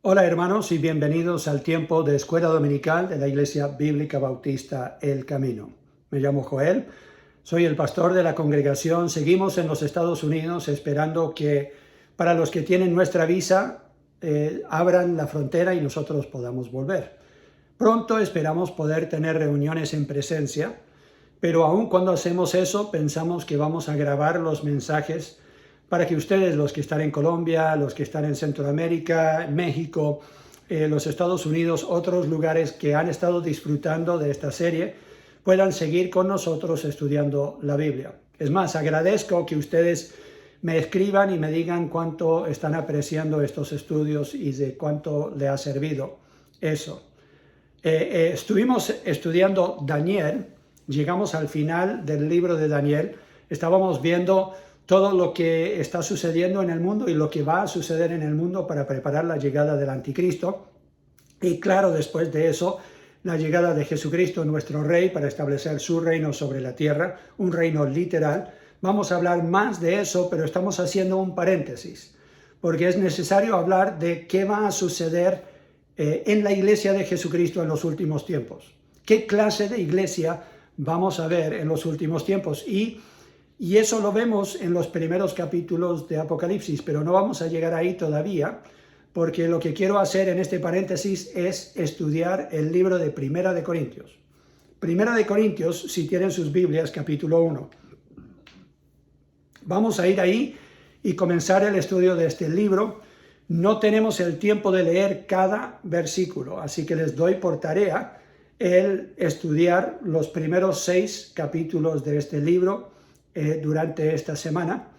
Hola hermanos y bienvenidos al tiempo de Escuela Dominical de la Iglesia Bíblica Bautista El Camino. Me llamo Joel, soy el pastor de la congregación. Seguimos en los Estados Unidos esperando que para los que tienen nuestra visa abran la frontera y nosotros podamos volver. Pronto esperamos poder tener reuniones en presencia, pero aun cuando hacemos eso pensamos que vamos a grabar los mensajes para que ustedes, los que están en Colombia, los que están en Centroamérica, México, los Estados Unidos, otros lugares que han estado disfrutando de esta serie, puedan seguir con nosotros estudiando la Biblia. Es más, agradezco que ustedes me escriban y me digan cuánto están apreciando estos estudios y de cuánto le ha servido eso. Estuvimos estudiando Daniel, llegamos al final del libro de Daniel, estábamos viendo todo lo que está sucediendo en el mundo y lo que va a suceder en el mundo para preparar la llegada del anticristo. Y claro, después de eso, la llegada de Jesucristo, nuestro Rey, para establecer su reino sobre la tierra, un reino literal. Vamos a hablar más de eso, pero estamos haciendo un paréntesis, porque es necesario hablar de qué va a suceder en la iglesia de Jesucristo en los últimos tiempos. ¿Qué clase de iglesia vamos a ver en los últimos tiempos? Y eso lo vemos en los primeros capítulos de Apocalipsis, pero no vamos a llegar ahí todavía, porque lo que quiero hacer en este paréntesis es estudiar el libro de Primera de Corintios. Primera de Corintios, si tienen sus Biblias, capítulo 1. Vamos a ir ahí y comenzar el estudio de este libro. No tenemos el tiempo de leer cada versículo, así que les doy por tarea el estudiar los primeros 6 capítulos de este libro durante esta semana.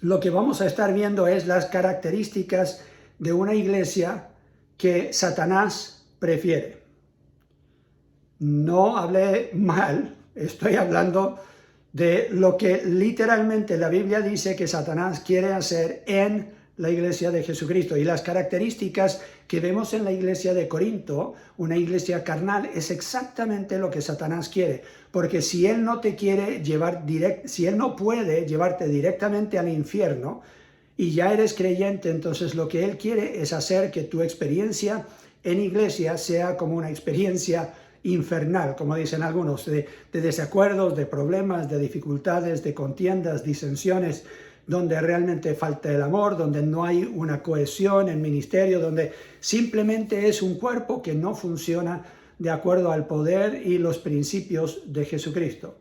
Lo que vamos a estar viendo es las características de una iglesia que Satanás prefiere. No hablé mal, estoy hablando de lo que literalmente la Biblia dice que Satanás quiere hacer en la iglesia de Jesucristo. Y las características que vemos en la iglesia de Corinto, una iglesia carnal, es exactamente lo que Satanás quiere. Porque si él no te quiere llevar si él no puede llevarte directamente al infierno y ya eres creyente, entonces lo que él quiere es hacer que tu experiencia en iglesia sea como una experiencia infernal, como dicen algunos, de desacuerdos, de problemas, de dificultades, de contiendas, disensiones, donde realmente falta el amor, donde no hay una cohesión en ministerio, donde simplemente es un cuerpo que no funciona de acuerdo al poder y los principios de Jesucristo.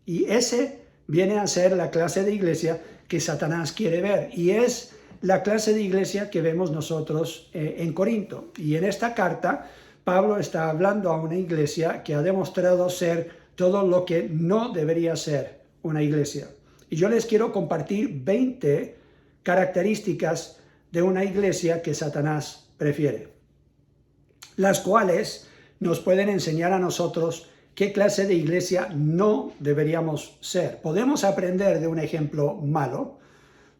Y ese viene a ser la clase de iglesia que Satanás quiere ver, y es la clase de iglesia que vemos nosotros en Corinto. Y en esta carta, Pablo está hablando a una iglesia que ha demostrado ser todo lo que no debería ser una iglesia. Y yo les quiero compartir 20 características de una iglesia que Satanás prefiere, las cuales nos pueden enseñar a nosotros qué clase de iglesia no deberíamos ser. Podemos aprender de un ejemplo malo,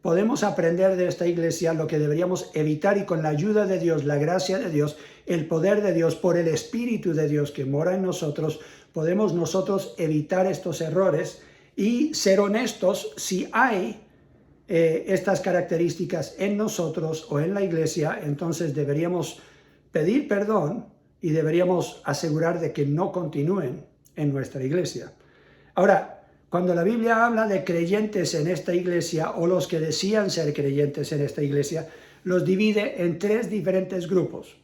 podemos aprender de esta iglesia lo que deberíamos evitar, y con la ayuda de Dios, la gracia de Dios, el poder de Dios, por el Espíritu de Dios que mora en nosotros, podemos nosotros evitar estos errores y ser honestos si hay estas características en nosotros o en la iglesia. Entonces deberíamos pedir perdón y deberíamos asegurar de que no continúen en nuestra iglesia. Ahora, cuando la Biblia habla de creyentes en esta iglesia, o los que decían ser creyentes en esta iglesia, los divide en 3 diferentes grupos.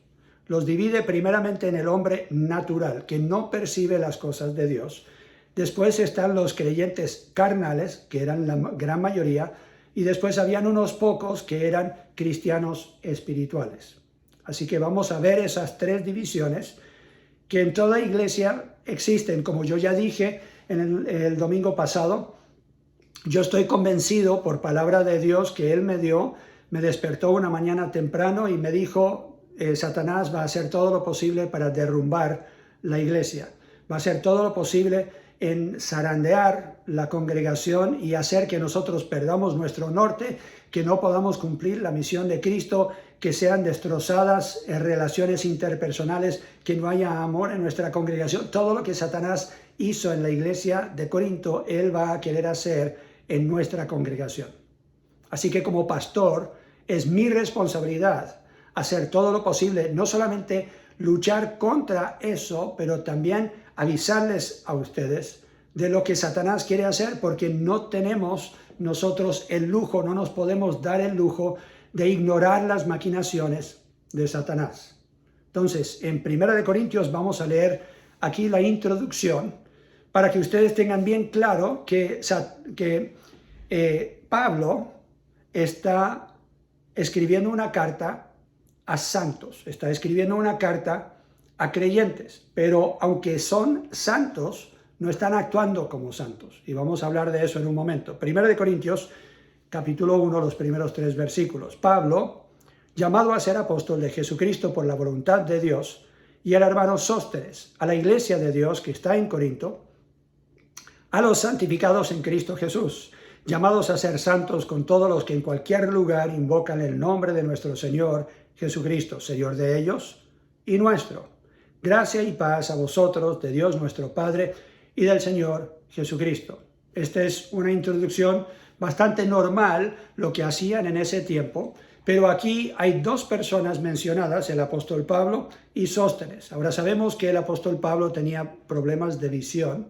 Los divide primeramente en el hombre natural, que no percibe las cosas de Dios. Después están los creyentes carnales, que eran la gran mayoría, y después habían unos pocos que eran cristianos espirituales. Así que vamos a ver esas 3 divisiones que en toda iglesia existen. Como yo ya dije en el domingo pasado, yo estoy convencido por palabra de Dios que Él me dio, me despertó una mañana temprano y me dijo, Satanás va a hacer todo lo posible para derrumbar la iglesia, va a hacer todo lo posible en zarandear la congregación y hacer que nosotros perdamos nuestro norte, que no podamos cumplir la misión de Cristo, que sean destrozadas relaciones interpersonales, que no haya amor en nuestra congregación. Todo lo que Satanás hizo en la iglesia de Corinto, él va a querer hacer en nuestra congregación. Así que como pastor, es mi responsabilidad hacer todo lo posible, no solamente luchar contra eso, pero también avisarles a ustedes de lo que Satanás quiere hacer, porque no tenemos nosotros el lujo, no nos podemos dar el lujo de ignorar las maquinaciones de Satanás. Entonces, en 1 Corintios vamos a leer aquí la introducción para que ustedes tengan bien claro que Pablo está escribiendo una carta a santos, está escribiendo una carta a creyentes, pero aunque son santos, no están actuando como santos. Y vamos a hablar de eso en un momento. 1 Corintios, capítulo 1, los primeros 3 versículos. Pablo, llamado a ser apóstol de Jesucristo por la voluntad de Dios, y el hermano Sóstenes, a la iglesia de Dios que está en Corinto, a los santificados en Cristo Jesús, llamados a ser santos con todos los que en cualquier lugar invocan el nombre de nuestro Señor Jesucristo, Señor de ellos y nuestro. Gracia y paz a vosotros, de Dios nuestro Padre y del Señor Jesucristo. Esta es una introducción bastante normal, lo que hacían en ese tiempo, pero aquí hay dos personas mencionadas, el apóstol Pablo y Sóstenes. Ahora sabemos que el apóstol Pablo tenía problemas de visión,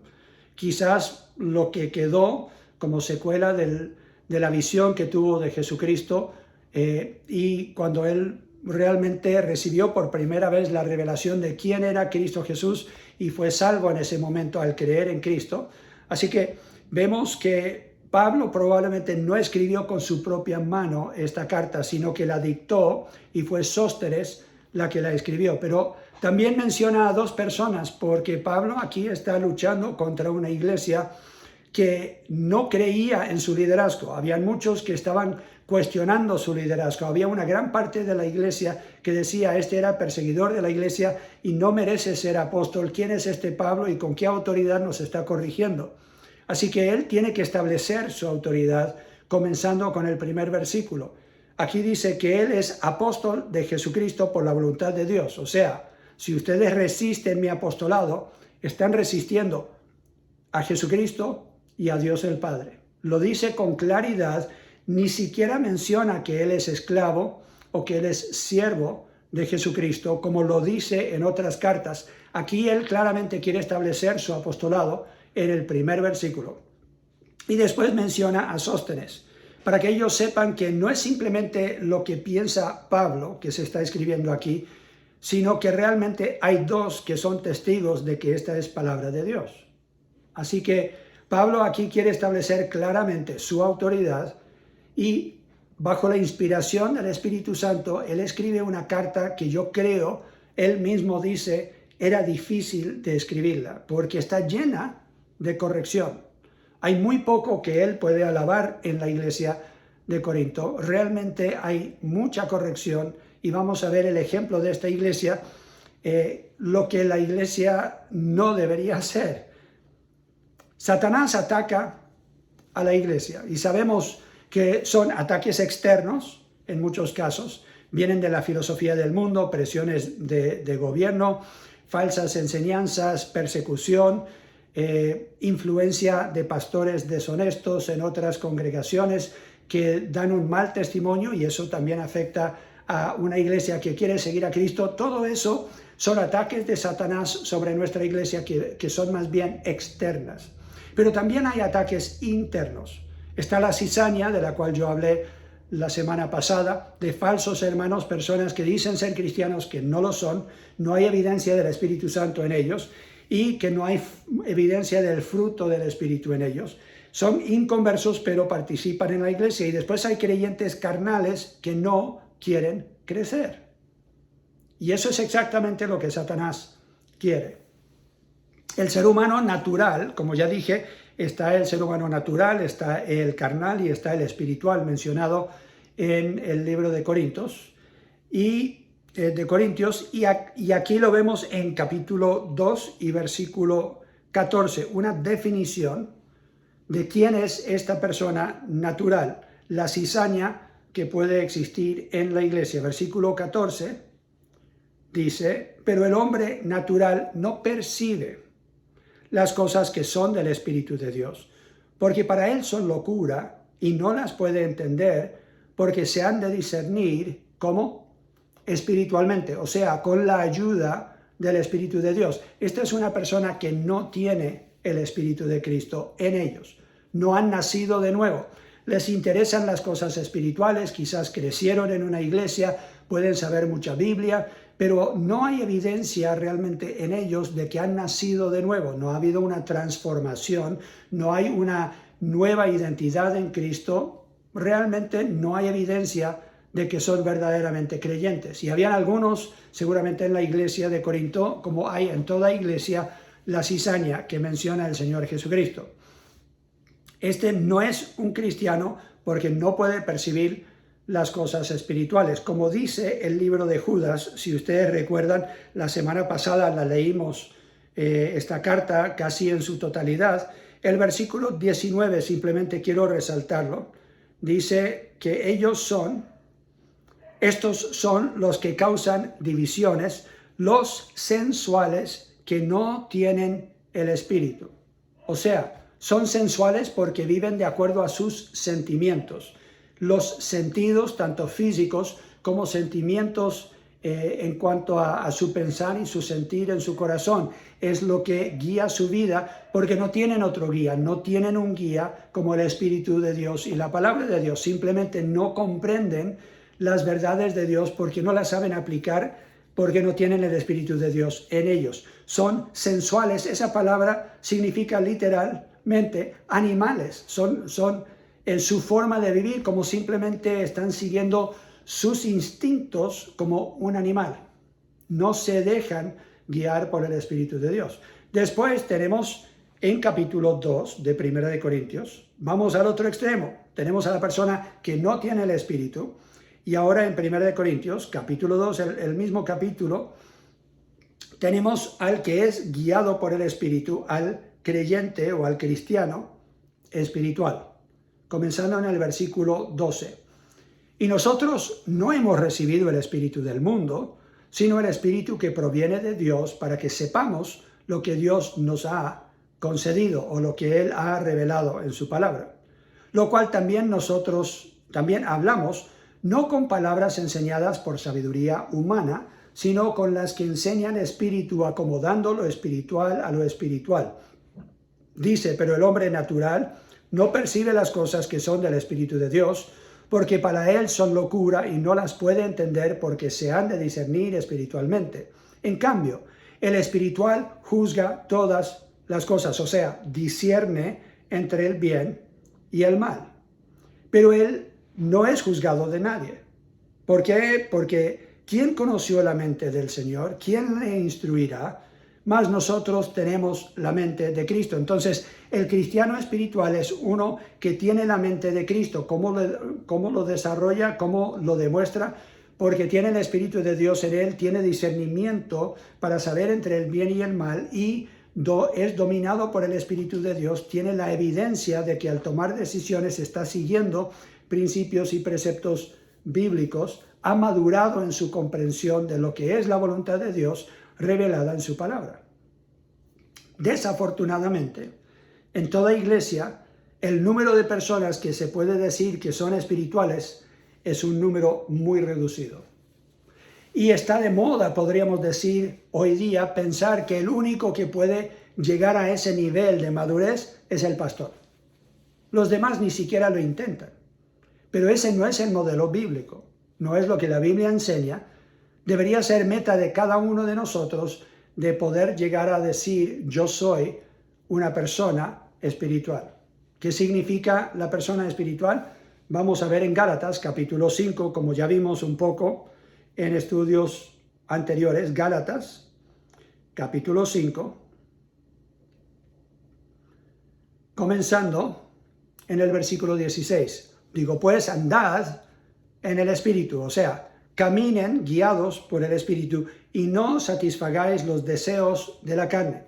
quizás lo que quedó como secuela de la visión que tuvo de Jesucristo y cuando él realmente recibió por primera vez la revelación de quién era Cristo Jesús y fue salvo en ese momento al creer en Cristo. Así que vemos que Pablo probablemente no escribió con su propia mano esta carta, sino que la dictó y fue Sóstenes la que la escribió. Pero también menciona a dos personas porque Pablo aquí está luchando contra una iglesia que no creía en su liderazgo. Habían muchos que estaban cuestionando su liderazgo. Había una gran parte de la iglesia que decía, este era perseguidor de la iglesia y no merece ser apóstol. ¿Quién es este Pablo y con qué autoridad nos está corrigiendo? Así que él tiene que establecer su autoridad, comenzando con el primer versículo. Aquí dice que él es apóstol de Jesucristo por la voluntad de Dios. O sea, si ustedes resisten mi apostolado, están resistiendo a Jesucristo y a Dios el Padre. Lo dice con claridad, ni siquiera menciona que él es esclavo o que él es siervo de Jesucristo, como lo dice en otras cartas. Aquí él claramente quiere establecer su apostolado en el primer versículo. Y después menciona a Sóstenes, para que ellos sepan que no es simplemente lo que piensa Pablo, que se está escribiendo aquí, sino que realmente hay dos que son testigos de que esta es palabra de Dios. Así que Pablo aquí quiere establecer claramente su autoridad y bajo la inspiración del Espíritu Santo, él escribe una carta que yo creo, él mismo dice, era difícil de escribirla, porque está llena de corrección. Hay muy poco que él puede alabar en la iglesia de Corinto. Realmente hay mucha corrección y vamos a ver el ejemplo de esta iglesia, lo que la iglesia no debería hacer. Satanás ataca a la iglesia y sabemos que son ataques externos en muchos casos. Vienen de la filosofía del mundo, presiones de gobierno, falsas enseñanzas, persecución, influencia de pastores deshonestos en otras congregaciones que dan un mal testimonio y eso también afecta a una iglesia que quiere seguir a Cristo. Todo eso son ataques de Satanás sobre nuestra iglesia que son más bien externas. Pero también hay ataques internos. Está la cizaña, de la cual yo hablé la semana pasada, de falsos hermanos, personas que dicen ser cristianos que no lo son, no hay evidencia del Espíritu Santo en ellos y que no hay evidencia del fruto del Espíritu en ellos. Son inconversos pero participan en la iglesia y después hay creyentes carnales que no quieren crecer. Y eso es exactamente lo que Satanás quiere. El ser humano natural, como ya dije, está el ser humano natural, está el carnal y está el espiritual mencionado en el libro de Corintios. Y aquí lo vemos en capítulo 2 y versículo 14, una definición de quién es esta persona natural, la cizaña que puede existir en la iglesia. Versículo 14 dice, pero el hombre natural no percibe las cosas que son del Espíritu de Dios, porque para él son locura y no las puede entender, porque se han de discernir como espiritualmente, o sea, con la ayuda del Espíritu de Dios. Esta es una persona que no tiene el Espíritu de Cristo en ellos. No han nacido de nuevo. Les interesan las cosas espirituales, quizás crecieron en una iglesia, pueden saber mucha Biblia, pero no hay evidencia realmente en ellos de que han nacido de nuevo. No ha habido una transformación, no hay una nueva identidad en Cristo. Realmente no hay evidencia de que son verdaderamente creyentes. Y habían algunos, seguramente en la iglesia de Corinto, como hay en toda iglesia, la cizaña que menciona el Señor Jesucristo. Este no es un cristiano porque no puede percibir las cosas espirituales. Como dice el libro de Judas, si ustedes recuerdan, la semana pasada la leímos esta carta casi en su totalidad. El versículo 19, simplemente quiero resaltarlo, dice que estos son los que causan divisiones, los sensuales que no tienen el Espíritu. O sea, son sensuales porque viven de acuerdo a sus sentimientos. Los sentidos, tanto físicos como sentimientos en cuanto a su pensar y su sentir en su corazón, es lo que guía su vida, porque no tienen otro guía, no tienen un guía como el Espíritu de Dios y la palabra de Dios. Simplemente no comprenden las verdades de Dios porque no las saben aplicar, porque no tienen el Espíritu de Dios en ellos. Son sensuales. Esa palabra significa literalmente animales. Son en su forma de vivir, como simplemente están siguiendo sus instintos como un animal. No se dejan guiar por el Espíritu de Dios. Después tenemos en capítulo 2 de 1 de Corintios, vamos al otro extremo. Tenemos a la persona que no tiene el Espíritu. Y ahora en 1 de Corintios, capítulo 2, el mismo capítulo, tenemos al que es guiado por el Espíritu, al creyente o al cristiano espiritual. Comenzando en el versículo 12. Y nosotros no hemos recibido el Espíritu del mundo, sino el Espíritu que proviene de Dios, para que sepamos lo que Dios nos ha concedido o lo que Él ha revelado en su palabra. Lo cual también nosotros hablamos, no con palabras enseñadas por sabiduría humana, sino con las que enseñan espíritu, acomodando lo espiritual a lo espiritual. Dice, pero el hombre natural no percibe las cosas que son del Espíritu de Dios, porque para él son locura y no las puede entender porque se han de discernir espiritualmente. En cambio, el espiritual juzga todas las cosas, o sea, discierne entre el bien y el mal. Pero él no es juzgado de nadie. ¿Por qué? Porque ¿quién conoció la mente del Señor? ¿Quién le instruirá? Mas nosotros tenemos la mente de Cristo. Entonces, el cristiano espiritual es uno que tiene la mente de Cristo. ¿Cómo lo desarrolla? ¿Cómo lo demuestra? Porque tiene el Espíritu de Dios en él, tiene discernimiento para saber entre el bien y el mal y es dominado por el Espíritu de Dios, tiene la evidencia de que al tomar decisiones está siguiendo principios y preceptos bíblicos, ha madurado en su comprensión de lo que es la voluntad de Dios revelada en su palabra. Desafortunadamente, en toda iglesia, el número de personas que se puede decir que son espirituales es un número muy reducido. Y está de moda, podríamos decir, hoy día, pensar que el único que puede llegar a ese nivel de madurez es el pastor. Los demás ni siquiera lo intentan. Pero ese no es el modelo bíblico, no es lo que la Biblia enseña. Debería ser meta de cada uno de nosotros de poder llegar a decir, yo soy una persona espiritual. ¿Qué significa la persona espiritual? Vamos a ver en Gálatas capítulo 5, como ya vimos un poco en estudios anteriores. Gálatas capítulo 5, comenzando en el versículo 16. Digo, pues andad en el Espíritu, o sea, caminen guiados por el Espíritu y no satisfagáis los deseos de la carne.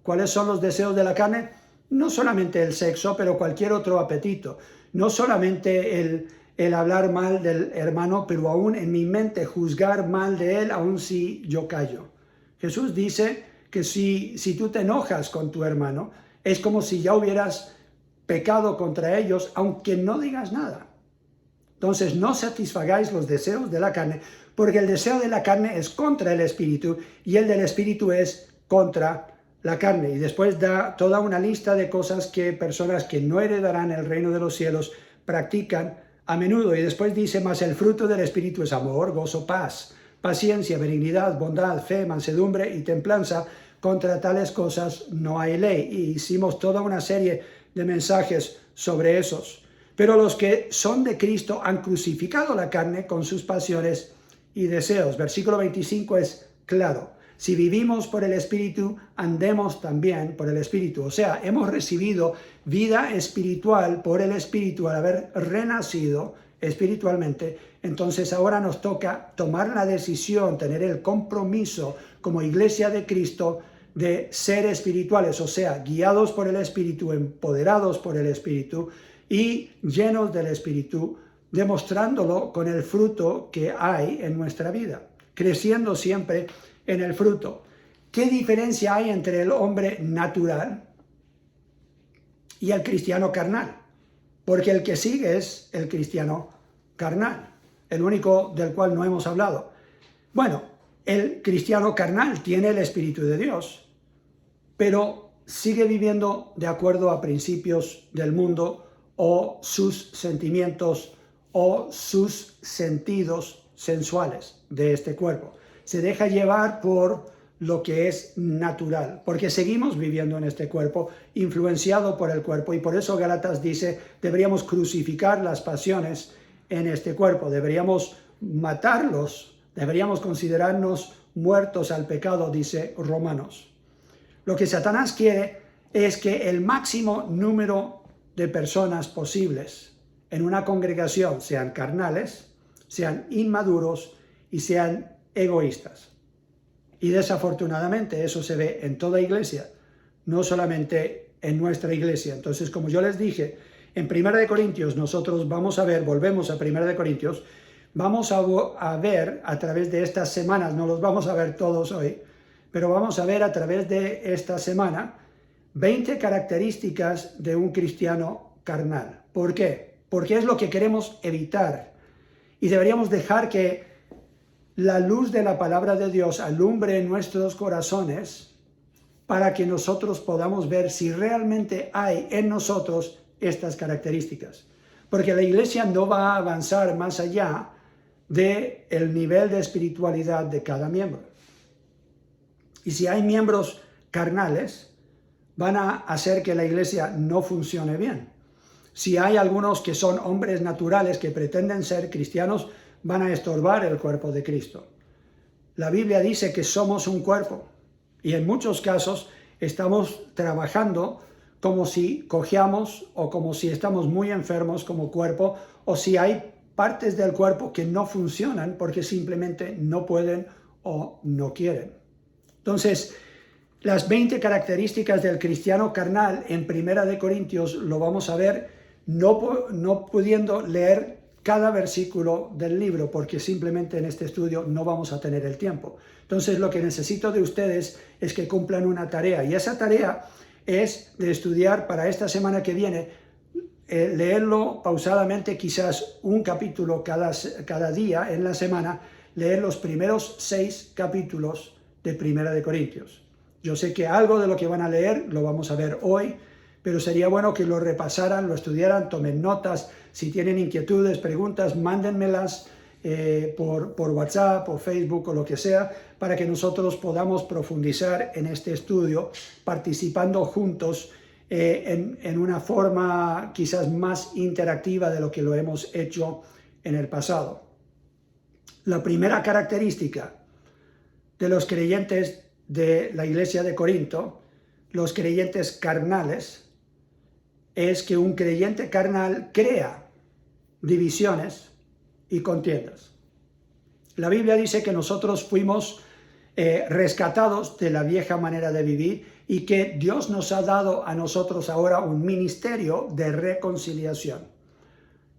¿Cuáles son los deseos de la carne? No solamente el sexo, pero cualquier otro apetito. No solamente el hablar mal del hermano, pero aún en mi mente juzgar mal de él, aun si yo callo. Jesús dice que si tú te enojas con tu hermano, es como si ya hubieras pecado contra ellos, aunque no digas nada. Entonces no satisfagáis los deseos de la carne, porque el deseo de la carne es contra el espíritu y el del espíritu es contra la carne. Y después da toda una lista de cosas que personas que no heredarán el reino de los cielos practican a menudo. Y después dice, mas el fruto del espíritu es amor, gozo, paz, paciencia, benignidad, bondad, fe, mansedumbre y templanza. Contra tales cosas no hay ley. Y hicimos toda una serie de mensajes sobre esos. Pero los que son de Cristo han crucificado la carne con sus pasiones y deseos. Versículo 25 es claro. Si vivimos por el Espíritu, andemos también por el Espíritu. O sea, hemos recibido vida espiritual por el Espíritu al haber renacido espiritualmente. Entonces ahora nos toca tomar la decisión, tener el compromiso como iglesia de Cristo de ser espirituales, o sea, guiados por el Espíritu, empoderados por el Espíritu y llenos del Espíritu, demostrándolo con el fruto que hay en nuestra vida, creciendo siempre en el fruto. ¿Qué diferencia hay entre el hombre natural y el cristiano carnal? Porque el que sigue es el cristiano carnal, el único del cual no hemos hablado. Bueno, el cristiano carnal tiene el Espíritu de Dios, pero sigue viviendo de acuerdo a principios del mundo o sus sentimientos o sus sentidos sensuales de este cuerpo. Se deja llevar por lo que es natural, porque seguimos viviendo en este cuerpo, influenciado por el cuerpo, y por eso Gálatas dice, deberíamos crucificar las pasiones en este cuerpo, deberíamos matarlos, deberíamos considerarnos muertos al pecado, dice Romanos. Lo que Satanás quiere es que el máximo número de personas posibles en una congregación sean carnales, sean inmaduros y sean egoístas. Y desafortunadamente eso se ve en toda iglesia, no solamente en nuestra iglesia. Entonces, como yo les dije, en 1 Corintios nosotros volvemos a 1 Corintios, vamos a ver a través de estas semanas, no los vamos a ver todos hoy, pero vamos a ver a través de esta semana 20 características de un cristiano carnal. ¿Por qué? Porque es lo que queremos evitar y deberíamos dejar que la luz de la palabra de Dios alumbre en nuestros corazones para que nosotros podamos ver si realmente hay en nosotros estas características. Porque la iglesia no va a avanzar más allá del nivel de espiritualidad de cada miembro. Y si hay miembros carnales, van a hacer que la iglesia no funcione bien. Si hay algunos que son hombres naturales que pretenden ser cristianos, van a estorbar el cuerpo de Cristo. La Biblia dice que somos un cuerpo y en muchos casos estamos trabajando como si cojeamos o como si estamos muy enfermos como cuerpo, o si hay partes del cuerpo que no funcionan porque simplemente no pueden o no quieren. Entonces, las 20 características del cristiano carnal en 1 Corintios lo vamos a ver no pudiendo leer cada versículo del libro, porque simplemente en este estudio no vamos a tener el tiempo. Entonces lo que necesito de ustedes es que cumplan una tarea, y esa tarea es de estudiar para esta semana que viene, leerlo pausadamente, quizás un capítulo cada día en la semana, leer los primeros 6 capítulos de 1 Corintios. Yo sé que algo de lo que van a leer lo vamos a ver hoy, pero sería bueno que lo repasaran, lo estudiaran, tomen notas. Si tienen inquietudes, preguntas, mándenmelas por WhatsApp o Facebook o lo que sea, para que nosotros podamos profundizar en este estudio, participando juntos en una forma quizás más interactiva de lo que lo hemos hecho en el pasado. La primera característica de los creyentes de la iglesia de Corinto, los creyentes carnales, es que un creyente carnal crea divisiones y contiendas. La Biblia dice que nosotros fuimos rescatados de la vieja manera de vivir y que Dios nos ha dado a nosotros ahora un ministerio de reconciliación,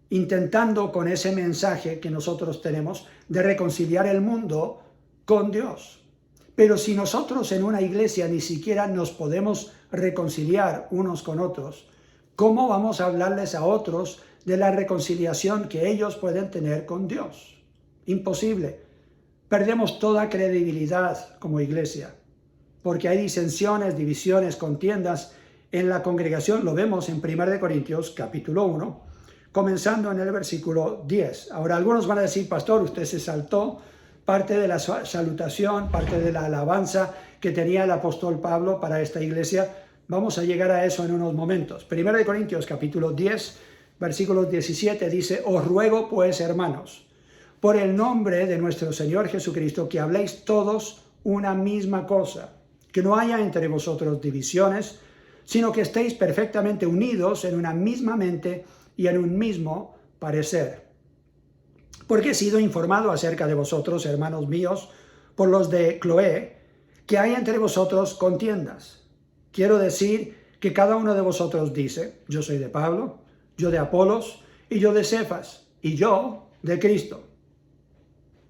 intentando con ese mensaje que nosotros tenemos de reconciliar el mundo con Dios. Pero si nosotros en una iglesia ni siquiera nos podemos reconciliar unos con otros, ¿cómo vamos a hablarles a otros de la reconciliación que ellos pueden tener con Dios. Imposible. Perdemos toda credibilidad como iglesia, porque hay disensiones, divisiones, contiendas en la congregación. Lo vemos en 1 Corintios capítulo 1, comenzando en el versículo 10. Ahora algunos van a decir, pastor, usted se saltó parte de la salutación, parte de la alabanza que tenía el apóstol Pablo para esta iglesia. Vamos a llegar a eso en unos momentos. 1 Corintios capítulo 10, versículo 17 dice, os ruego pues, hermanos, por el nombre de nuestro Señor Jesucristo, que habléis todos una misma cosa, que no haya entre vosotros divisiones, sino que estéis perfectamente unidos en una misma mente y en un mismo parecer. Porque he sido informado acerca de vosotros, hermanos míos, por los de Cloé, que hay entre vosotros contiendas. Quiero decir que cada uno de vosotros dice, yo soy de Pablo, yo de Apolos, y yo de Cefas, y yo de Cristo.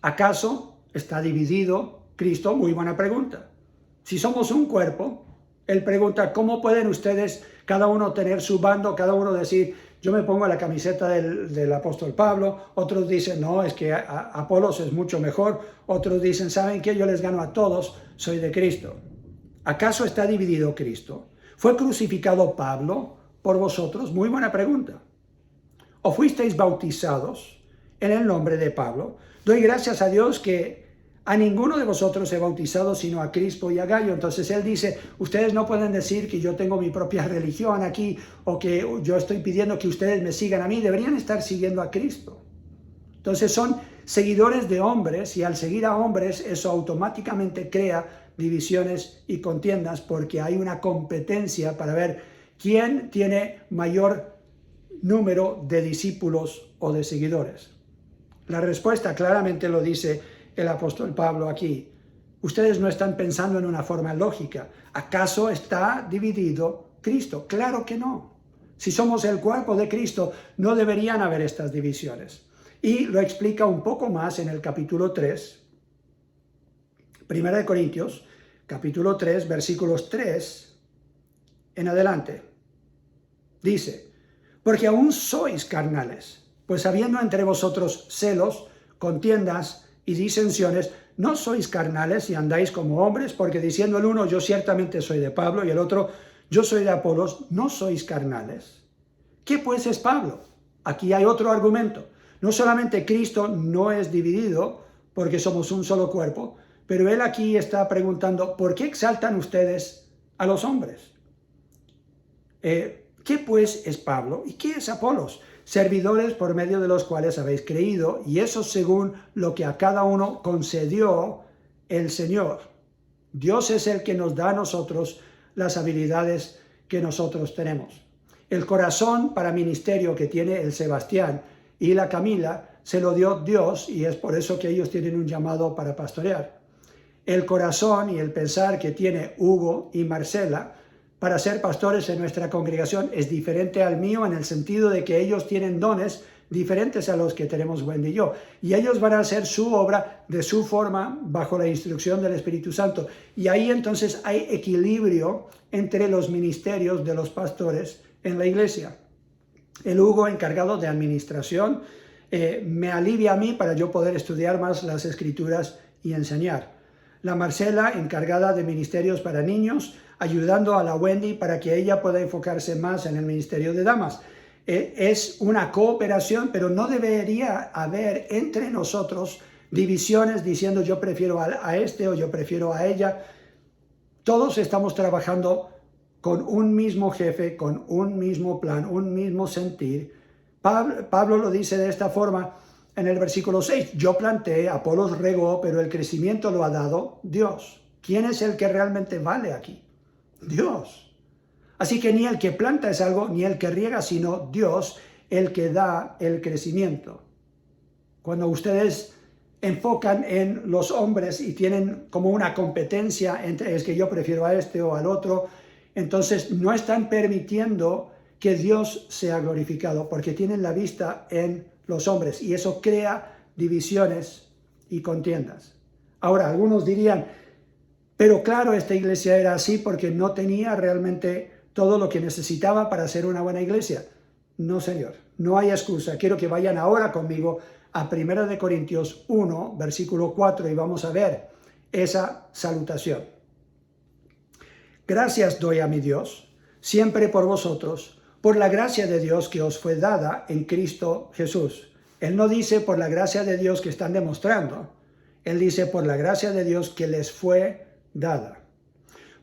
¿Acaso está dividido Cristo? Muy buena pregunta. Si somos un cuerpo, él pregunta, ¿cómo pueden ustedes, cada uno tener su bando, cada uno decir, yo me pongo la camiseta del apóstol Pablo, otros dicen, no, es que Apolos es mucho mejor, otros dicen, ¿saben qué? Yo les gano a todos, soy de Cristo. ¿Acaso está dividido Cristo? ¿Fue crucificado Pablo por vosotros? Muy buena pregunta. ¿O fuisteis bautizados en el nombre de Pablo? Doy gracias a Dios que a ninguno de vosotros he bautizado sino a Crispo y a Gayo. Entonces él dice, ustedes no pueden decir que yo tengo mi propia religión aquí o que yo estoy pidiendo que ustedes me sigan a mí. Deberían estar siguiendo a Cristo. Entonces son seguidores de hombres y al seguir a hombres eso automáticamente crea divisiones y contiendas porque hay una competencia para ver quién tiene mayor número de discípulos o de seguidores. La respuesta claramente lo dice el apóstol Pablo aquí. Ustedes no están pensando en una forma lógica. ¿Acaso está dividido Cristo? Claro que no. Si somos el cuerpo de Cristo, no deberían haber estas divisiones. Y lo explica un poco más en el capítulo 3, 1 Corintios, capítulo 3, versículos 3 en adelante. Dice, porque aún sois carnales, pues habiendo entre vosotros celos, contiendas y disensiones, no sois carnales y andáis como hombres, porque diciendo el uno, yo ciertamente soy de Pablo, y el otro, yo soy de Apolos, no sois carnales. ¿Qué pues es Pablo? Aquí hay otro argumento. No solamente Cristo no es dividido, porque somos un solo cuerpo, pero él aquí está preguntando, ¿por qué exaltan ustedes a los hombres? ¿Qué pues es Pablo y qué es Apolos? Servidores por medio de los cuales habéis creído, y eso según lo que a cada uno concedió el Señor. Dios es el que nos da a nosotros las habilidades que nosotros tenemos. El corazón para ministerio que tiene el Sebastián y la Camila se lo dio Dios, y es por eso que ellos tienen un llamado para pastorear. El corazón y el pensar que tiene Hugo y Marcela para ser pastores en nuestra congregación es diferente al mío, en el sentido de que ellos tienen dones diferentes a los que tenemos Wendy y yo, y ellos van a hacer su obra de su forma bajo la instrucción del Espíritu Santo, y ahí entonces hay equilibrio entre los ministerios de los pastores en la iglesia. El Hugo, encargado de administración, me alivia a mí para yo poder estudiar más las Escrituras y enseñar. La Marcela, encargada de ministerios para niños, ayudando a la Wendy para que ella pueda enfocarse más en el ministerio de damas. Es una cooperación, pero no debería haber entre nosotros divisiones diciendo yo prefiero a este o yo prefiero a ella. Todos estamos trabajando con un mismo jefe, con un mismo plan, un mismo sentir. Pablo lo dice de esta forma en el versículo 6. Yo planté, Apolos regó, pero el crecimiento lo ha dado Dios. ¿Quién es el que realmente vale aquí? Dios. Así que ni el que planta es algo, ni el que riega, sino Dios, el que da el crecimiento. Cuando ustedes enfocan en los hombres y tienen como una competencia entre es que yo prefiero a este o al otro, entonces no están permitiendo que Dios sea glorificado, porque tienen la vista en los hombres, y eso crea divisiones y contiendas. Ahora, algunos dirían, pero claro, esta iglesia era así porque no tenía realmente todo lo que necesitaba para ser una buena iglesia. No, Señor, no hay excusa. Quiero que vayan ahora conmigo a 1 Corintios 1, versículo 4, y vamos a ver esa salutación. Gracias doy a mi Dios, siempre por vosotros, por la gracia de Dios que os fue dada en Cristo Jesús. Él no dice por la gracia de Dios que están demostrando. Él dice por la gracia de Dios que les fue dada.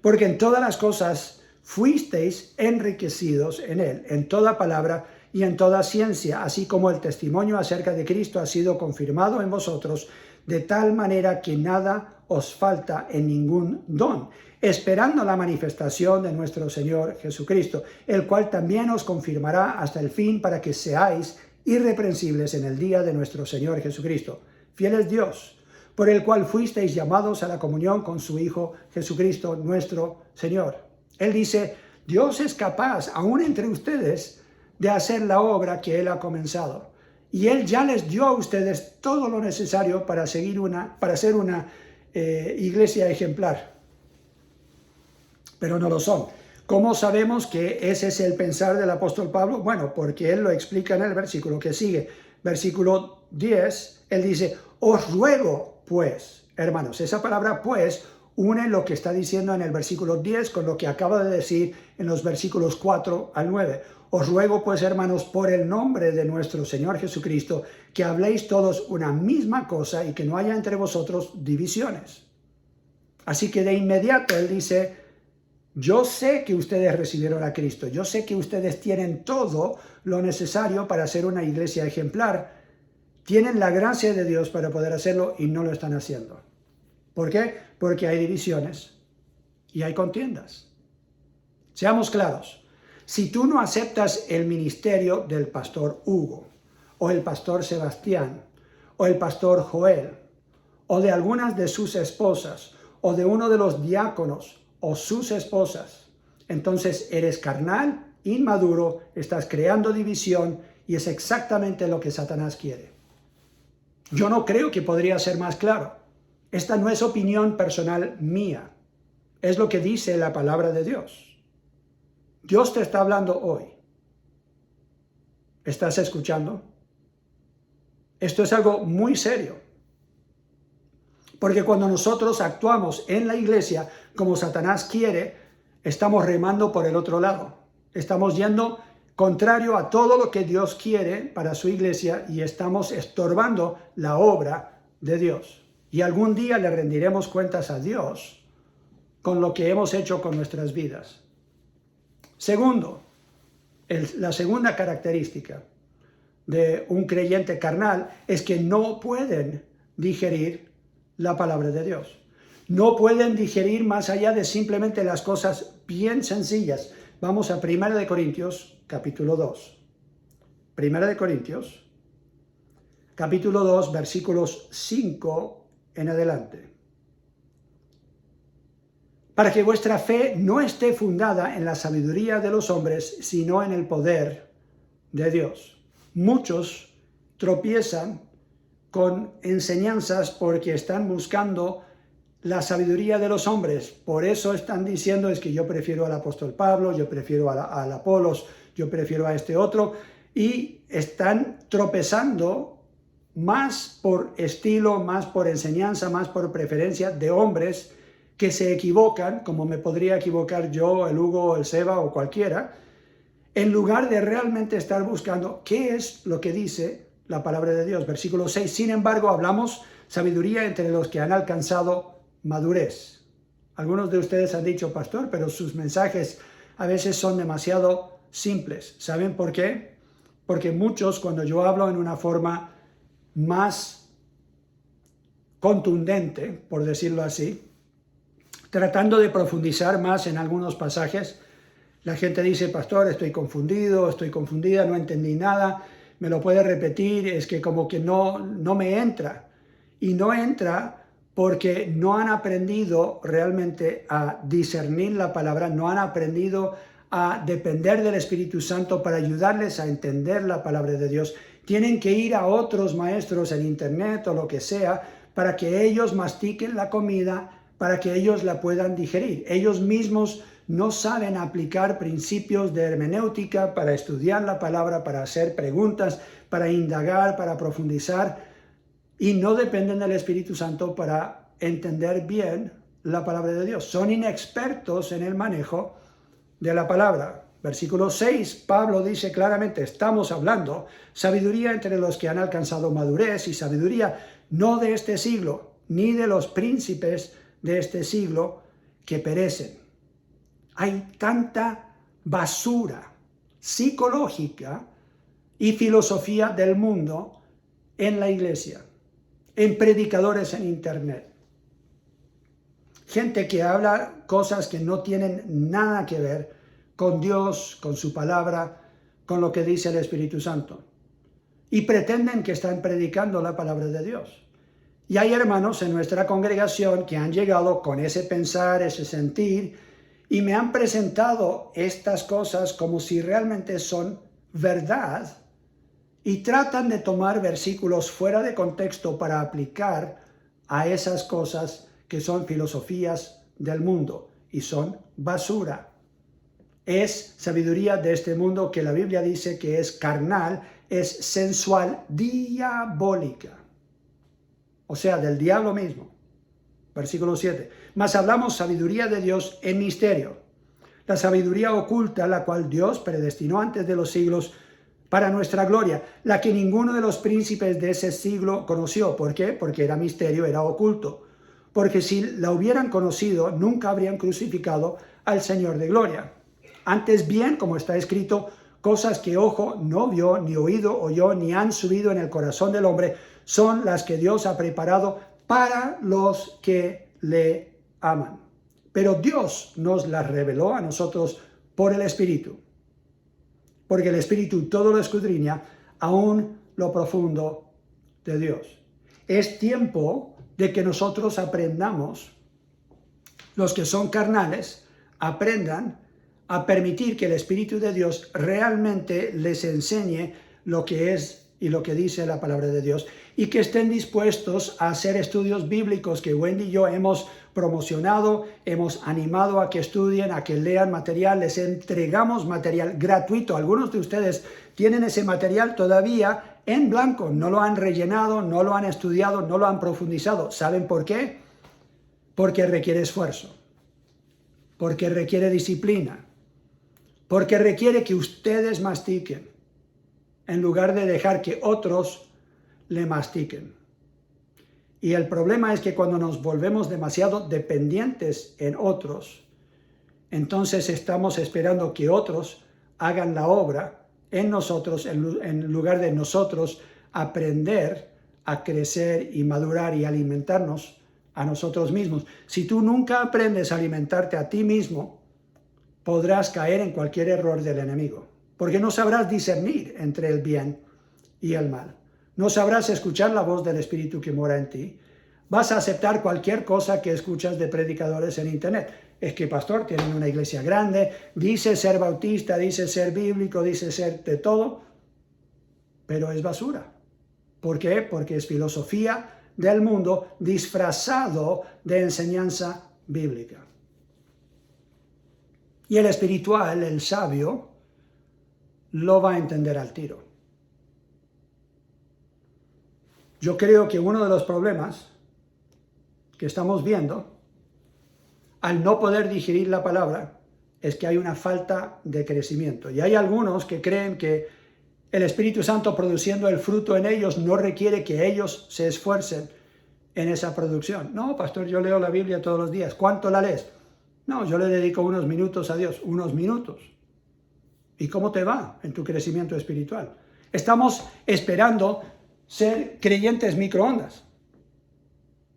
Porque en todas las cosas fuisteis enriquecidos en Él, en toda palabra y en toda ciencia, así como el testimonio acerca de Cristo ha sido confirmado en vosotros, de tal manera que nada os falta en ningún don, esperando la manifestación de nuestro Señor Jesucristo, el cual también os confirmará hasta el fin para que seáis irreprensibles en el día de nuestro Señor Jesucristo. Fiel es Dios, por el cual fuisteis llamados a la comunión con su Hijo Jesucristo, nuestro Señor. Él dice, Dios es capaz, aún entre ustedes, de hacer la obra que Él ha comenzado. Y Él ya les dio a ustedes todo lo necesario para ser una iglesia ejemplar. Pero no lo son. ¿Cómo sabemos que ese es el pensar del apóstol Pablo? Bueno, porque él lo explica en el versículo que sigue. Versículo 10, él dice, os ruego pues, hermanos, esa palabra pues une lo que está diciendo en el versículo 10 con lo que acaba de decir en los versículos 4 al 9. Os ruego pues, hermanos, por el nombre de nuestro Señor Jesucristo, que habléis todos una misma cosa y que no haya entre vosotros divisiones. Así que de inmediato él dice, yo sé que ustedes recibieron a Cristo, yo sé que ustedes tienen todo lo necesario para ser una iglesia ejemplar, tienen la gracia de Dios para poder hacerlo y no lo están haciendo. ¿Por qué? Porque hay divisiones y hay contiendas. Seamos claros, si tú no aceptas el ministerio del pastor Hugo, o el pastor Sebastián, o el pastor Joel, o de algunas de sus esposas, o de uno de los diáconos, o sus esposas, entonces eres carnal, inmaduro, estás creando división y es exactamente lo que Satanás quiere. Yo no creo que podría ser más claro. Esta no es opinión personal mía, es lo que dice la palabra de Dios. Dios te está hablando hoy. ¿Estás escuchando? Esto es algo muy serio. Porque cuando nosotros actuamos en la iglesia como Satanás quiere, estamos remando por el otro lado. Estamos yendo contrario a todo lo que Dios quiere para su iglesia y estamos estorbando la obra de Dios. Y algún día le rendiremos cuentas a Dios con lo que hemos hecho con nuestras vidas. Segundo, la segunda característica de un creyente carnal es que no pueden digerir la palabra de Dios. No pueden digerir más allá de simplemente las cosas bien sencillas. Vamos a 1 Corintios, capítulo 2. 1 Corintios, capítulo 2, versículos 5 en adelante. Para que vuestra fe no esté fundada en la sabiduría de los hombres, sino en el poder de Dios. Muchos tropiezan con enseñanzas porque están buscando la sabiduría de los hombres. Por eso están diciendo es que yo prefiero al apóstol Pablo, yo prefiero al Apolos, yo prefiero a este otro. Y están tropezando más por estilo, más por enseñanza, más por preferencia de hombres que se equivocan, como me podría equivocar yo, el Hugo, el Seba o cualquiera, en lugar de realmente estar buscando qué es lo que dice la palabra de Dios. Versículo 6, sin embargo, hablamos sabiduría entre los que han alcanzado madurez. Algunos de ustedes han dicho, pastor, pero sus mensajes a veces son demasiado simples. ¿Saben por qué? Porque muchos, cuando yo hablo en una forma más contundente, por decirlo así, tratando de profundizar más en algunos pasajes, la gente dice, pastor, estoy confundido, estoy confundida, no entendí nada, me lo puede repetir, es que como que no me entra. Y no entra porque no han aprendido realmente a discernir la palabra, no han aprendido a depender del Espíritu Santo para ayudarles a entender la palabra de Dios. Tienen que ir a otros maestros en internet o lo que sea para que ellos mastiquen la comida, para que ellos la puedan digerir. Ellos mismos no saben aplicar principios de hermenéutica para estudiar la palabra, para hacer preguntas, para indagar, para profundizar, y no dependen del Espíritu Santo para entender bien la palabra de Dios. Son inexpertos en el manejo de la palabra. Versículo 6, Pablo dice claramente, estamos hablando sabiduría entre los que han alcanzado madurez y sabiduría no de este siglo, ni de los príncipes de este siglo que perecen. Hay tanta basura psicológica y filosofía del mundo en la iglesia, en predicadores en internet. Gente que habla cosas que no tienen nada que ver con Dios, con su palabra, con lo que dice el Espíritu Santo. Y pretenden que están predicando la palabra de Dios. Y hay hermanos en nuestra congregación que han llegado con ese pensar, ese sentir, y me han presentado estas cosas como si realmente son verdad, y tratan de tomar versículos fuera de contexto para aplicar a esas cosas que son filosofías del mundo, y son basura. Es sabiduría de este mundo que la Biblia dice que es carnal, es sensual, diabólica. O sea, del diablo mismo. Versículo 7. Mas hablamos sabiduría de Dios en misterio. La sabiduría oculta, la cual Dios predestinó antes de los siglos para nuestra gloria, la que ninguno de los príncipes de ese siglo conoció. ¿Por qué? Porque era misterio, era oculto. Porque si la hubieran conocido, nunca habrían crucificado al Señor de gloria. Antes bien, como está escrito, cosas que ojo no vio, ni oído oyó, ni han subido en el corazón del hombre, son las que Dios ha preparado para los que le aman. Pero Dios nos las reveló a nosotros por el Espíritu. Porque el Espíritu todo lo escudriña, aún lo profundo de Dios. Es tiempo de que nosotros aprendamos, los que son carnales, aprendan a permitir que el Espíritu de Dios realmente les enseñe lo que es y lo que dice la palabra de Dios, y que estén dispuestos a hacer estudios bíblicos que Wendy y yo hemos promocionado, hemos animado a que estudien, a que lean material, les entregamos material gratuito. Algunos de ustedes tienen ese material todavía en blanco, no lo han rellenado, no lo han estudiado, no lo han profundizado. ¿Saben por qué? Porque requiere esfuerzo, porque requiere disciplina, porque requiere que ustedes mastiquen, en lugar de dejar que otros le mastiquen. Y el problema es que cuando nos volvemos demasiado dependientes en otros, entonces estamos esperando que otros hagan la obra en nosotros, en lugar de nosotros aprender a crecer y madurar y alimentarnos a nosotros mismos. Si tú nunca aprendes a alimentarte a ti mismo, podrás caer en cualquier error del enemigo, porque no sabrás discernir entre el bien y el mal. No sabrás escuchar la voz del Espíritu que mora en ti. Vas a aceptar cualquier cosa que escuchas de predicadores en internet. Es que, pastor, tienen una iglesia grande, dice ser bautista, dice ser bíblico, dice ser de todo, pero es basura. ¿Por qué? Porque es filosofía del mundo disfrazado de enseñanza bíblica. Y el espiritual, el sabio, lo va a entender al tiro. Yo creo que uno de los problemas que estamos viendo al no poder digerir la palabra es que hay una falta de crecimiento. Y hay algunos que creen que el Espíritu Santo produciendo el fruto en ellos no requiere que ellos se esfuercen en esa producción. No, pastor, yo leo la Biblia todos los días. ¿Cuánto la lees? No, yo le dedico unos minutos a Dios. Unos minutos. ¿Y cómo te va en tu crecimiento espiritual? Estamos esperando ser creyentes microondas.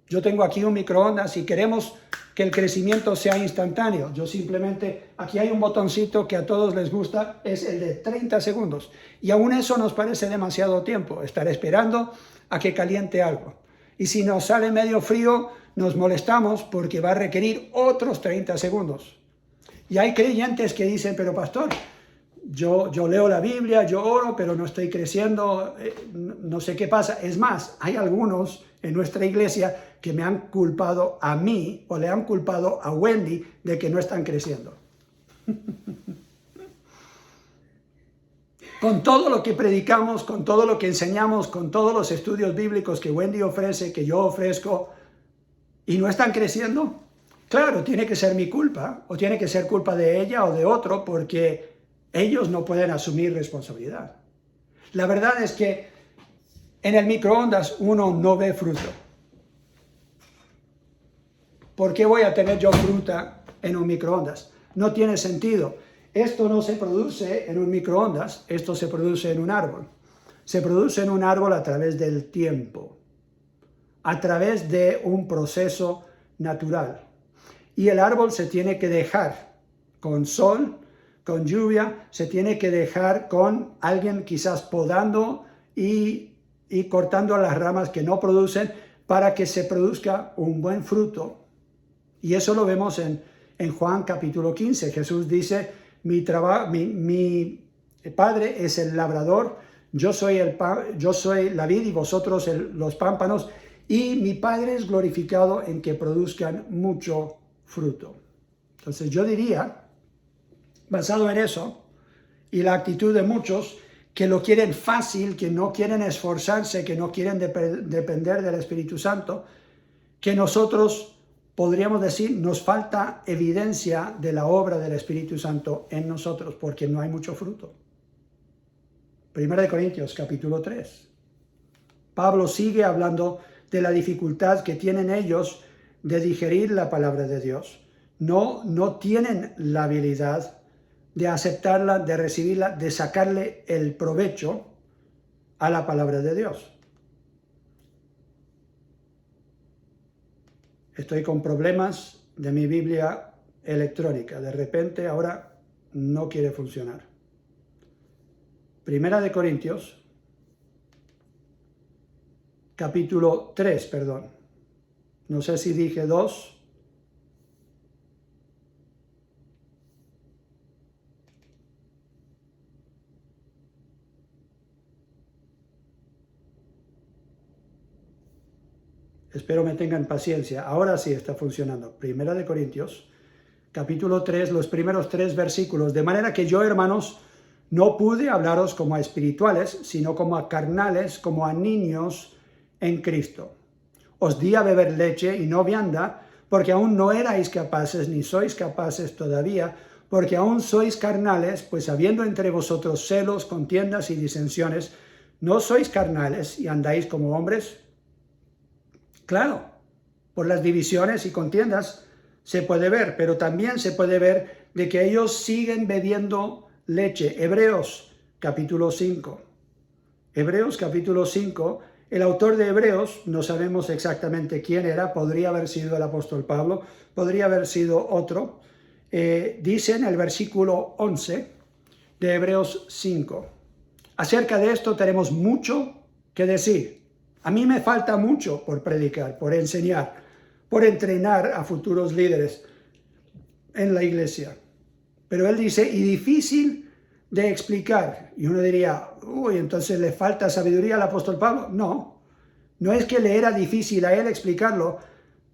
Yo tengo aquí un microondas y queremos que el crecimiento sea instantáneo. Yo simplemente, aquí hay un botoncito que a todos les gusta, es el de 30 segundos. Y aún eso nos parece demasiado tiempo, estar esperando a que caliente algo. Y si nos sale medio frío, nos molestamos porque va a requerir otros 30 segundos. Y hay creyentes que dicen, pero pastor, yo leo la Biblia, yo oro, pero no estoy creciendo, no sé qué pasa. Es más, hay algunos en nuestra iglesia que me han culpado a mí o le han culpado a Wendy de que no están creciendo. Con todo lo que predicamos, con todo lo que enseñamos, con todos los estudios bíblicos que Wendy ofrece, que yo ofrezco, y no están creciendo, claro, tiene que ser mi culpa, o tiene que ser culpa de ella o de otro, porque ellos no pueden asumir responsabilidad. La verdad es que en el microondas uno no ve fruto. ¿Por qué voy a tener yo fruta en un microondas? No tiene sentido. Esto no se produce en un microondas, esto se produce en un árbol. Se produce en un árbol a través del tiempo, a través de un proceso natural. Y el árbol se tiene que dejar con sol, con lluvia, se tiene que dejar con alguien quizás podando y cortando las ramas que no producen para que se produzca un buen fruto. Y eso lo vemos en Juan capítulo 15. Jesús dice, mi Padre es el labrador, yo soy la vid y vosotros los pámpanos, y mi Padre es glorificado en que produzcan mucho fruto. Entonces yo diría, basado en eso, y la actitud de muchos que lo quieren fácil, que no quieren esforzarse, que no quieren depender del Espíritu Santo, que nosotros podríamos decir, nos falta evidencia de la obra del Espíritu Santo en nosotros, porque no hay mucho fruto. 1 Corintios capítulo 3. Pablo sigue hablando de la dificultad que tienen ellos de digerir la palabra de Dios. No tienen la habilidad de aceptarla, de recibirla, de sacarle el provecho a la palabra de Dios. Estoy con problemas de mi Biblia electrónica. De repente ahora no quiere funcionar. 1 Corintios, capítulo 3, perdón. No sé si dije 2. Espero me tengan paciencia. Ahora sí está funcionando. 1 Corintios, capítulo 3, los primeros 3 versículos. De manera que yo, hermanos, no pude hablaros como a espirituales, sino como a carnales, como a niños en Cristo. Os di a beber leche y no vianda, porque aún no erais capaces, ni sois capaces todavía, porque aún sois carnales, pues habiendo entre vosotros celos, contiendas y disensiones, ¿no sois carnales y andáis como hombres? Claro, por las divisiones y contiendas se puede ver, pero también se puede ver de que ellos siguen bebiendo leche. Hebreos capítulo 5. Hebreos capítulo 5, el autor de Hebreos, no sabemos exactamente quién era, podría haber sido el apóstol Pablo, podría haber sido otro, dice en el versículo 11 de Hebreos 5. Acerca de esto tenemos mucho que decir. A mí me falta mucho por predicar, por enseñar, por entrenar a futuros líderes en la iglesia. Pero él dice, y difícil de explicar. Y uno diría, uy, entonces le falta sabiduría al apóstol Pablo. No es que le era difícil a él explicarlo.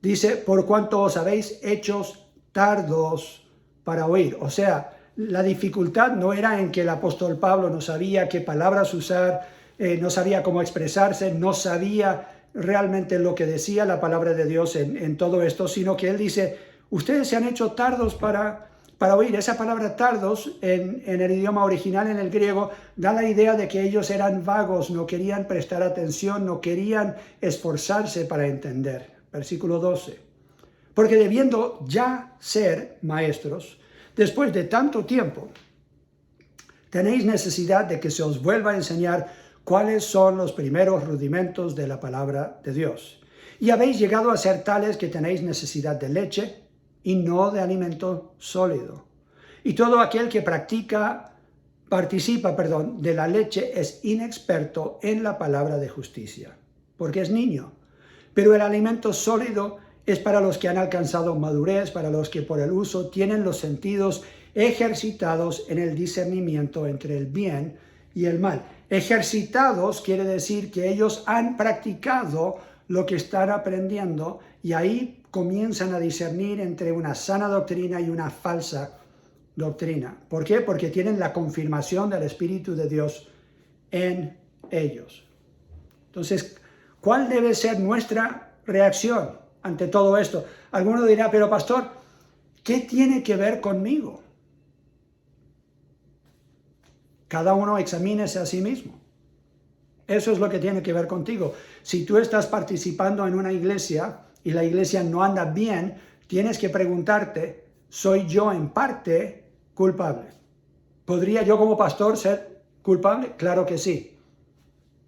Dice, por cuanto os habéis hechos tardos para oír. O sea, la dificultad no era en que el apóstol Pablo no sabía qué palabras usar, no sabía cómo expresarse, no sabía realmente lo que decía la palabra de Dios en todo esto, sino que él dice, ustedes se han hecho tardos para oír. Esa palabra tardos en el idioma original, en el griego, da la idea de que ellos eran vagos, no querían prestar atención, no querían esforzarse para entender. Versículo 12. Porque debiendo ya ser maestros, después de tanto tiempo, tenéis necesidad de que se os vuelva a enseñar cuáles son los primeros rudimentos de la palabra de Dios. Y habéis llegado a ser tales que tenéis necesidad de leche y no de alimento sólido. Y todo aquel que participa de la leche es inexperto en la palabra de justicia, porque es niño. Pero el alimento sólido es para los que han alcanzado madurez, para los que por el uso tienen los sentidos ejercitados en el discernimiento entre el bien y el mal. Ejercitados quiere decir que ellos han practicado lo que están aprendiendo y ahí comienzan a discernir entre una sana doctrina y una falsa doctrina. ¿Por qué? Porque tienen la confirmación del Espíritu de Dios en ellos. Entonces, ¿cuál debe ser nuestra reacción ante todo esto? Alguno dirá, pero pastor, ¿qué tiene que ver conmigo? Cada uno examínese a sí mismo. Eso es lo que tiene que ver contigo. Si tú estás participando en una iglesia y la iglesia no anda bien, tienes que preguntarte, ¿soy yo en parte culpable? ¿Podría yo como pastor ser culpable? Claro que sí.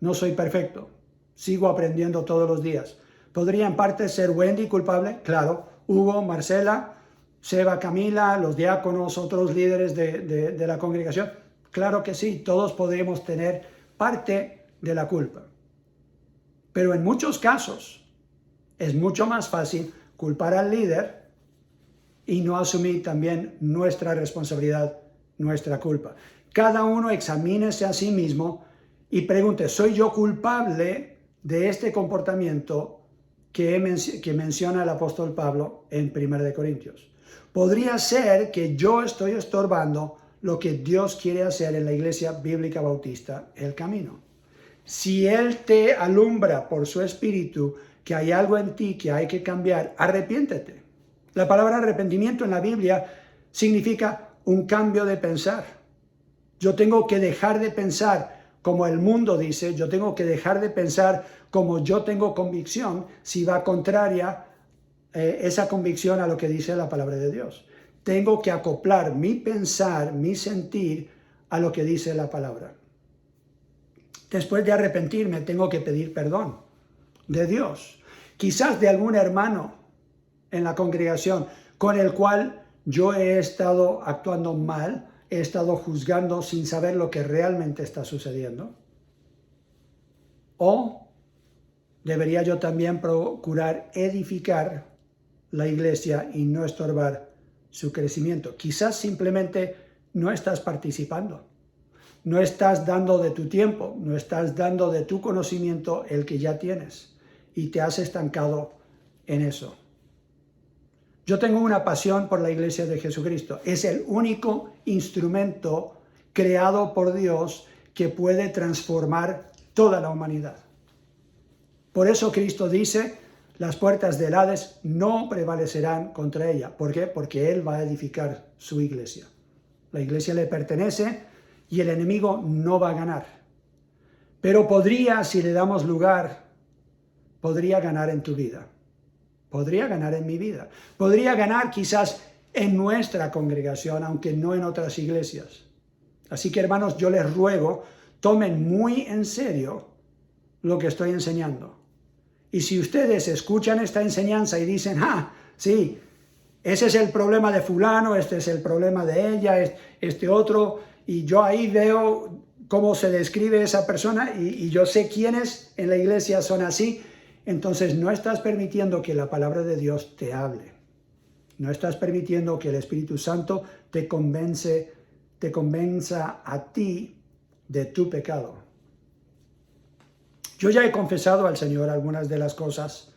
No soy perfecto. Sigo aprendiendo todos los días. ¿Podría en parte ser Wendy culpable? Claro. Hugo, Marcela, Seba, Camila, los diáconos, otros líderes de la congregación. Claro que sí. Todos podemos tener parte de la culpa. Pero en muchos casos es mucho más fácil culpar al líder y no asumir también nuestra responsabilidad, nuestra culpa. Cada uno examínese a sí mismo y pregunte, ¿soy yo culpable de este comportamiento que menciona el apóstol Pablo en 1 Corintios? Podría ser que yo estoy estorbando lo que Dios quiere hacer en la Iglesia Bíblica Bautista, El Camino. Si Él te alumbra por su espíritu que hay algo en ti que hay que cambiar, arrepiéntete. La palabra arrepentimiento en la Biblia significa un cambio de pensar. Yo tengo que dejar de pensar como el mundo dice, yo tengo que dejar de pensar como yo tengo convicción si va contraria esa convicción a lo que dice la palabra de Dios. Tengo que acoplar mi pensar, mi sentir a lo que dice la palabra. Después de arrepentirme, tengo que pedir perdón de Dios. Quizás de algún hermano en la congregación con el cual yo he estado actuando mal, he estado juzgando sin saber lo que realmente está sucediendo. O debería yo también procurar edificar la iglesia y no estorbar su crecimiento. Quizás simplemente no estás participando. No estás dando de tu tiempo, no estás dando de tu conocimiento el que ya tienes y te has estancado en eso. Yo tengo una pasión por la iglesia de Jesucristo. Es el único instrumento creado por Dios que puede transformar toda la humanidad. Por eso Cristo dice, las puertas del Hades no prevalecerán contra ella. ¿Por qué? Porque Él va a edificar su iglesia. La iglesia le pertenece y el enemigo no va a ganar. Pero podría, si le damos lugar, podría ganar en tu vida. Podría ganar en mi vida. Podría ganar quizás en nuestra congregación, aunque no en otras iglesias. Así que, hermanos, yo les ruego, tomen muy en serio lo que estoy enseñando. Y si ustedes escuchan esta enseñanza y dicen, sí, ese es el problema de fulano, este es el problema de ella, este otro, y yo ahí veo cómo se describe esa persona y yo sé quiénes en la iglesia son así, entonces no estás permitiendo que la palabra de Dios te hable. No estás permitiendo que el Espíritu Santo te convenza a ti de tu pecado. Yo ya he confesado al Señor algunas de las cosas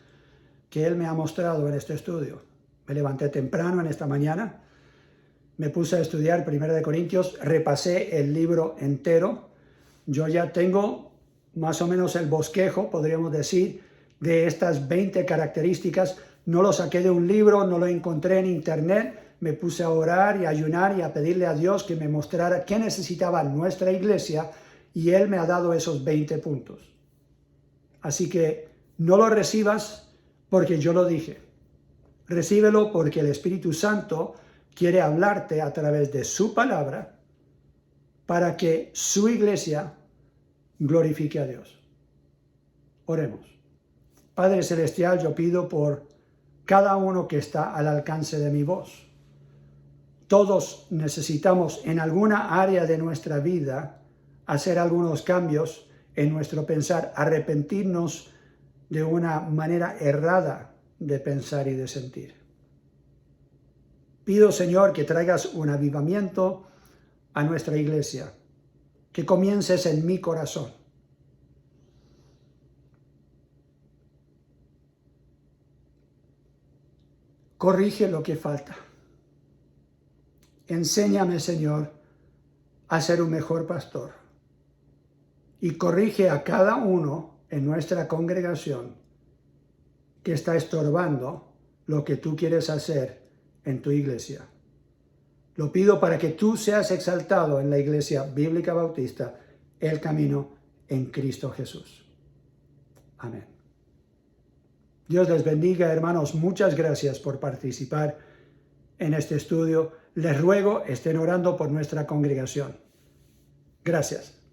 que Él me ha mostrado en este estudio. Me levanté temprano en esta mañana, me puse a estudiar 1 Corintios, repasé el libro entero. Yo ya tengo más o menos el bosquejo, podríamos decir, de estas 20 características. No lo saqué de un libro, no lo encontré en internet. Me puse a orar y a ayunar y a pedirle a Dios que me mostrara qué necesitaba nuestra iglesia y Él me ha dado esos 20 puntos. Así que no lo recibas porque yo lo dije. Recíbelo porque el Espíritu Santo quiere hablarte a través de su palabra para que su iglesia glorifique a Dios. Oremos. Padre Celestial, yo pido por cada uno que está al alcance de mi voz. Todos necesitamos en alguna área de nuestra vida hacer algunos cambios en nuestro pensar, arrepentirnos de una manera errada de pensar y de sentir. Pido, Señor, que traigas un avivamiento a nuestra iglesia, que comiences en mi corazón. Corrige lo que falta. Enséñame, Señor, a ser un mejor pastor. Y corrige a cada uno en nuestra congregación que está estorbando lo que tú quieres hacer en tu iglesia. Lo pido para que tú seas exaltado en la Iglesia Bíblica Bautista, el camino en Cristo Jesús. Amén. Dios les bendiga, hermanos. Muchas gracias por participar en este estudio. Les ruego estén orando por nuestra congregación. Gracias.